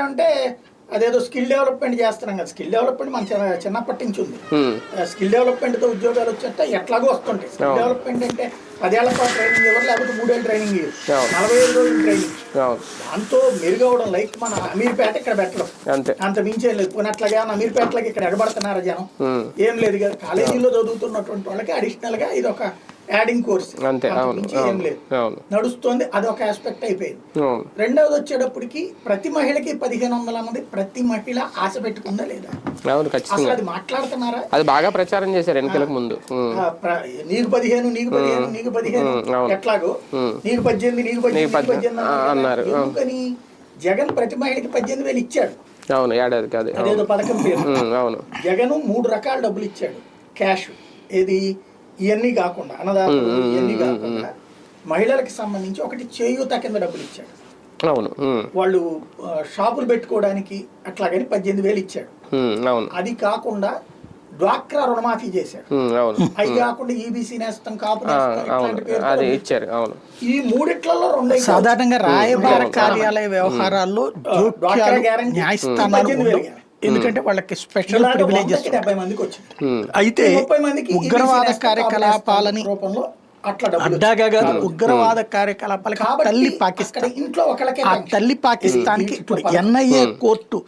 అంటే అదేదో skill development చేస్తున్నాం కదా. స్కిల్ డెవలప్మెంట్ మన చిన్నప్పటి నుంచి ఉంది. స్కిల్ డెవలప్మెంట్ తో ఉద్యోగాలు వచ్చేట ఎట్లాగో వస్తుంటాయి. స్కిల్ డెవలప్మెంట్ అంటే 10 ఏళ్ల పాటు ట్రైనింగ్ ఇవ్వరు, లేకపోతే 3 ఏళ్ళు ట్రైనింగ్ ఇవ్వరు, 45 రోజులు ట్రైనింగ్. దాంతో మెరుగవడం లైక్ మన అమీర్పేట ఇక్కడ పెట్టడం అంత మించేం లేదు. పోయినట్లాగా అమీర్పేటలకి ఇక్కడ ఎగబడుతున్నారు జనం, ఏం లేదు కదా. కాలేజీలో చదువుతున్నటువంటి వాళ్ళకి అడిషనల్ గా ఇది ఒక యాడింగ్ కోర్స్, ఏం లేదు, నడుస్తుంది. అది ఒక ఆస్పెక్ట్ అయిపోయింది. రెండవది వచ్చేటప్పటికి ప్రతి మహిళకి 1500 అన్నది ప్రతి మహిళ ఆశ పెట్టుకుందా లేదా, అసలు అది మాట్లాడుతున్నారా? అది బాగా ప్రచారం చేశారు ఎన్నికలకు ముందు. నీకు 15 నీకు 15 నీకు 15 ఎట్లాగో నీకు 18 నీకు 18 అన్నారు. ఎందుకని జగన్ ప్రతి మహిళకి 18,000 ఇచ్చాడు. అవును, ఏడాదికి అదేదో పథకం పేరు. అవును, జగన్ 3 రకాల డబ్బులు ఇచ్చాడు క్యాష్. ఏది ఇవన్నీ కాకుండా అన్నదాతలు ఇవన్నీ కాకుండా మహిళలకు సంబంధించి ఒకటి చేయూత కింద డబ్బులు ఇచ్చాడు. అవును, వాళ్ళు షాపులు పెట్టుకోవడానికి అట్లాగని 18,000 ఇచ్చాడు. అది కాకుండా డ్వాక్రా రుణమాఫీ చేశాడు. అవి కాకుండా ఈబీసీ నేస్తం, కాపు ఇచ్చారు. ఈ మూడిట్లలో 2 సాధారణంగా రాయబార కార్యాలయ వ్యవహారాల్లో న్యాయస్థానాలు, ఎందుకంటే వాళ్ళకి స్పెషల్ ప్రివిలేజెస్. 70 మందికి వచ్చింది. అయితే 30 మందికి ఉగ్రవాద కార్యకలాపాలని రూపంలో అట్లా అడ్డాగా కాదు, ఉగ్రవాద కార్యకలాపాలకి తల్లి పాకిస్తాన్, ఇంట్లో ఒకళ్ళకే ఆ తల్లి పాకిస్తాన్ కి ఇప్పుడు ఎన్ఐఏ కోర్టు